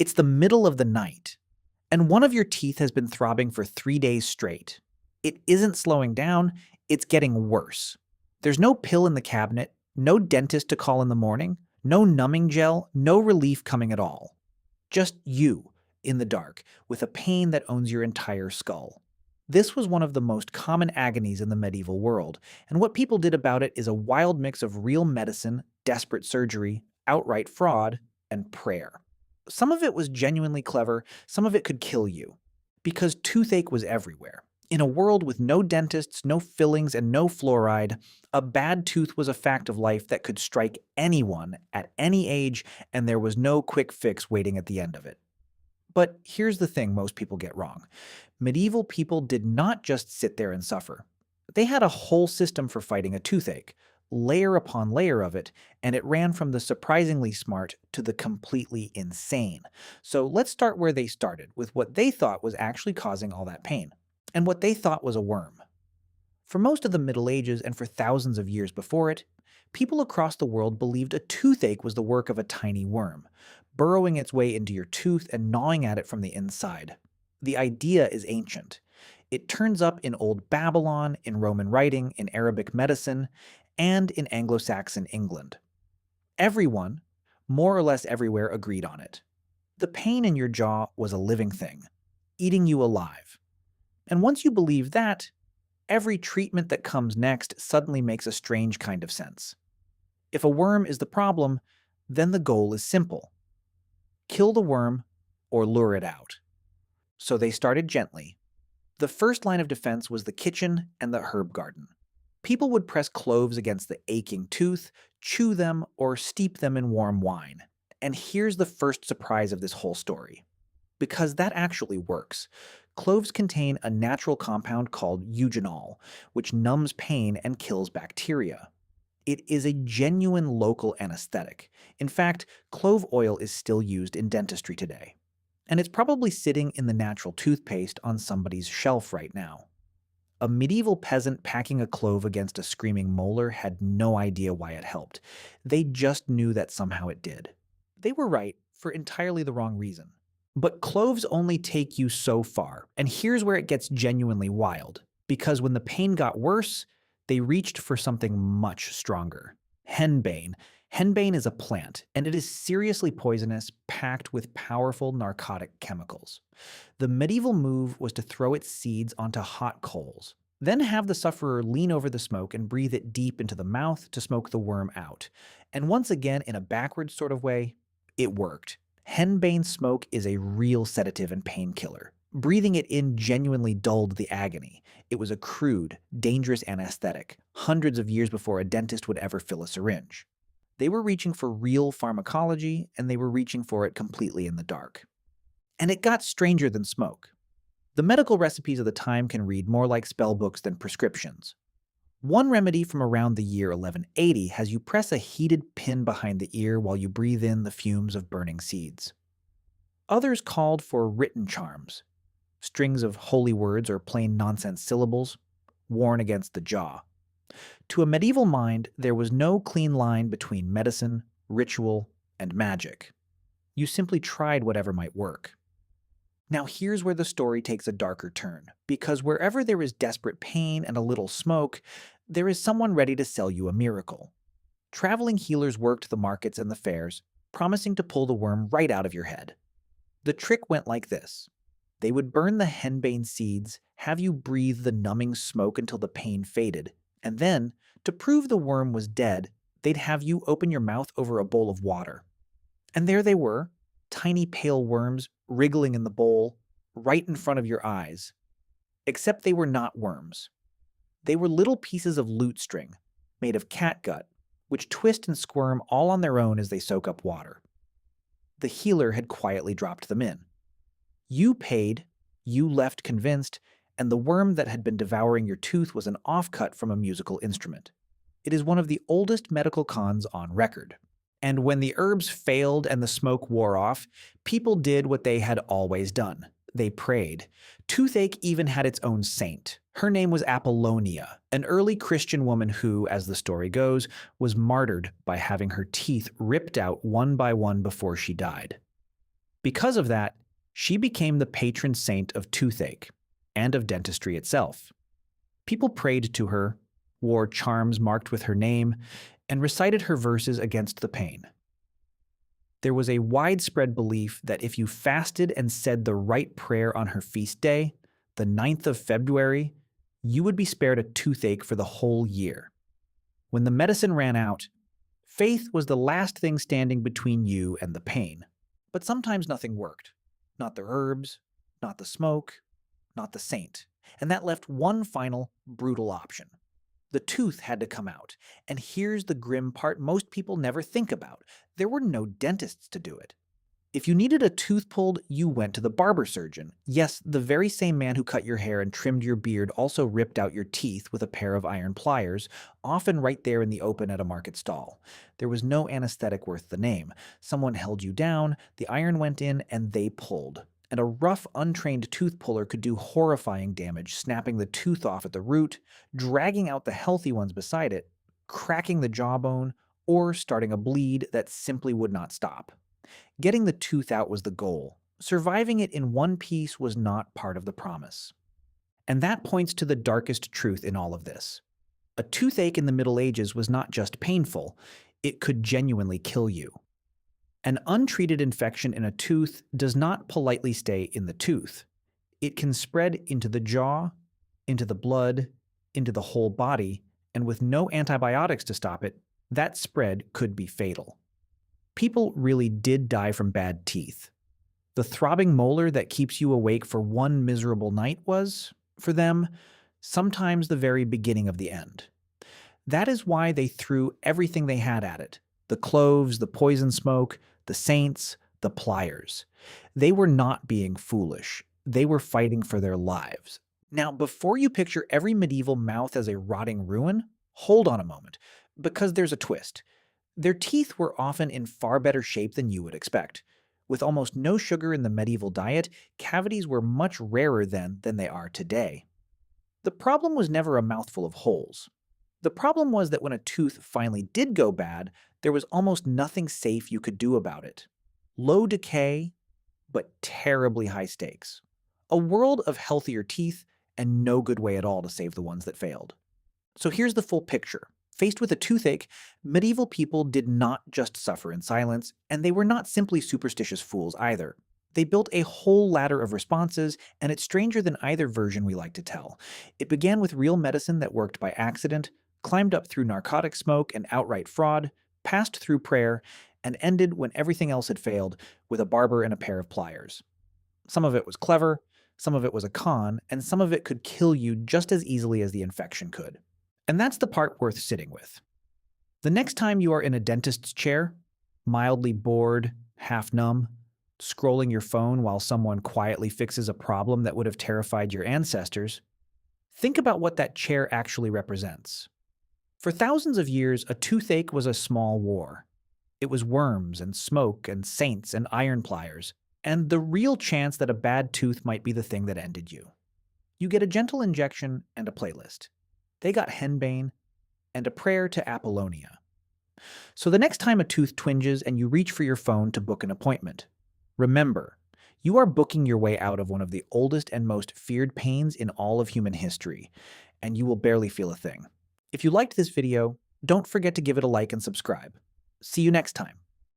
It's the middle of the night, and one of your teeth has been throbbing for 3 days straight. It isn't slowing down, it's getting worse. There's no pill in the cabinet, no dentist to call in the morning, no numbing gel, no relief coming at all. Just you, in the dark, with a pain that owns your entire skull. This was one of the most common agonies in the medieval world, and what people did about it is a wild mix of real medicine, desperate surgery, outright fraud, and prayer. Some of it was genuinely clever, some of it could kill you, because toothache was everywhere. In a world with no dentists, no fillings, and no fluoride, a bad tooth was a fact of life that could strike anyone at any age, and there was no quick fix waiting at the end of it. But here's the thing most people get wrong. Medieval people did not just sit there and suffer. They had a whole system for fighting a toothache, layer upon layer of it, and it ran from the surprisingly smart to the completely insane. So let's start where they started, with what they thought was actually causing all that pain, and what they thought was a worm. For most of the Middle Ages and for thousands of years before it, people across the world believed a toothache was the work of a tiny worm, burrowing its way into your tooth and gnawing at it from the inside. The idea is ancient. It turns up in Old Babylon, in Roman writing, in Arabic medicine, and in Anglo-Saxon England. Everyone, more or less everywhere, agreed on it. The pain in your jaw was a living thing, eating you alive. And once you believe that, every treatment that comes next suddenly makes a strange kind of sense. If a worm is the problem, then the goal is simple. Kill the worm or lure it out. So they started gently. The first line of defense was the kitchen and the herb garden. People would press cloves against the aching tooth, chew them, or steep them in warm wine. And here's the first surprise of this whole story. Because that actually works. Cloves contain a natural compound called eugenol, which numbs pain and kills bacteria. It is a genuine local anesthetic. In fact, clove oil is still used in dentistry today. And it's probably sitting in the natural toothpaste on somebody's shelf right now. A medieval peasant packing a clove against a screaming molar had no idea why it helped. They just knew that somehow it did. They were right for entirely the wrong reason. But cloves only take you so far, and here's where it gets genuinely wild. Because when the pain got worse, they reached for something much stronger. Henbane. Henbane is a plant, and it is seriously poisonous, packed with powerful narcotic chemicals. The medieval move was to throw its seeds onto hot coals, then have the sufferer lean over the smoke and breathe it deep into the mouth to smoke the worm out. And once again, in a backwards sort of way, it worked. Henbane smoke is a real sedative and painkiller. Breathing it in genuinely dulled the agony. It was a crude, dangerous anesthetic, hundreds of years before a dentist would ever fill a syringe. They were reaching for real pharmacology, and they were reaching for it completely in the dark. And it got stranger than smoke. The medical recipes of the time can read more like spell books than prescriptions. One remedy from around the year 1180 has you press a heated pin behind the ear while you breathe in the fumes of burning seeds. Others called for written charms, strings of holy words or plain nonsense syllables, worn against the jaw. To a medieval mind, there was no clean line between medicine, ritual, and magic. You simply tried whatever might work. Now here's where the story takes a darker turn, because wherever there is desperate pain and a little smoke, there is someone ready to sell you a miracle. Traveling healers worked the markets and the fairs, promising to pull the worm right out of your head. The trick went like this. They would burn the henbane seeds, have you breathe the numbing smoke until the pain faded, and then, to prove the worm was dead, they'd have you open your mouth over a bowl of water. And there they were, tiny pale worms wriggling in the bowl, right in front of your eyes. Except they were not worms. They were little pieces of lute string, made of catgut, which twist and squirm all on their own as they soak up water. The healer had quietly dropped them in. You paid, you left convinced, and the worm that had been devouring your tooth was an offcut from a musical instrument. It is one of the oldest medical cons on record. And when the herbs failed and the smoke wore off, people did what they had always done. They prayed. Toothache even had its own saint. Her name was Apollonia, an early Christian woman who, as the story goes, was martyred by having her teeth ripped out one by one before she died. Because of that, she became the patron saint of toothache and of dentistry itself. People prayed to her, wore charms marked with her name, and recited her verses against the pain. There was a widespread belief that if you fasted and said the right prayer on her feast day, the 9th of February, you would be spared a toothache for the whole year. When the medicine ran out, faith was the last thing standing between you and the pain. But sometimes nothing worked. Not the herbs, not the smoke, not the saint. And that left one final, brutal option. The tooth had to come out. And here's the grim part most people never think about. There were no dentists to do it. If you needed a tooth pulled, you went to the barber-surgeon. Yes, the very same man who cut your hair and trimmed your beard also ripped out your teeth with a pair of iron pliers, often right there in the open at a market stall. There was no anesthetic worth the name. Someone held you down, the iron went in, and they pulled. And a rough, untrained tooth puller could do horrifying damage, snapping the tooth off at the root, dragging out the healthy ones beside it, cracking the jawbone, or starting a bleed that simply would not stop. Getting the tooth out was the goal. Surviving it in one piece was not part of the promise. And that points to the darkest truth in all of this. A toothache in the Middle Ages was not just painful, it could genuinely kill you. An untreated infection in a tooth does not politely stay in the tooth. It can spread into the jaw, into the blood, into the whole body, and with no antibiotics to stop it, that spread could be fatal. People really did die from bad teeth. The throbbing molar that keeps you awake for one miserable night was, for them, sometimes the very beginning of the end. That is why they threw everything they had at it. The cloves, the poison smoke, the saints, the pliers. They were not being foolish. They were fighting for their lives. Now, before you picture every medieval mouth as a rotting ruin, hold on a moment, because there's a twist. Their teeth were often in far better shape than you would expect. With almost no sugar in the medieval diet, cavities were much rarer then than they are today. The problem was never a mouthful of holes. The problem was that when a tooth finally did go bad, there was almost nothing safe you could do about it. Low decay, but terribly high stakes. A world of healthier teeth and no good way at all to save the ones that failed. So here's the full picture. Faced with a toothache, medieval people did not just suffer in silence, and they were not simply superstitious fools either. They built a whole ladder of responses, and it's stranger than either version we like to tell. It began with real medicine that worked by accident, climbed up through narcotic smoke and outright fraud, passed through prayer, and ended when everything else had failed with a barber and a pair of pliers. Some of it was clever, some of it was a con, and some of it could kill you just as easily as the infection could. And that's the part worth sitting with. The next time you are in a dentist's chair, mildly bored, half numb, scrolling your phone while someone quietly fixes a problem that would have terrified your ancestors, think about what that chair actually represents. For thousands of years, a toothache was a small war. It was worms and smoke and saints and iron pliers, and the real chance that a bad tooth might be the thing that ended you. You get a gentle injection and a playlist. They got henbane and a prayer to Apollonia. So the next time a tooth twinges and you reach for your phone to book an appointment, remember, you are booking your way out of one of the oldest and most feared pains in all of human history, and you will barely feel a thing. If you liked this video, don't forget to give it a like and subscribe. See you next time.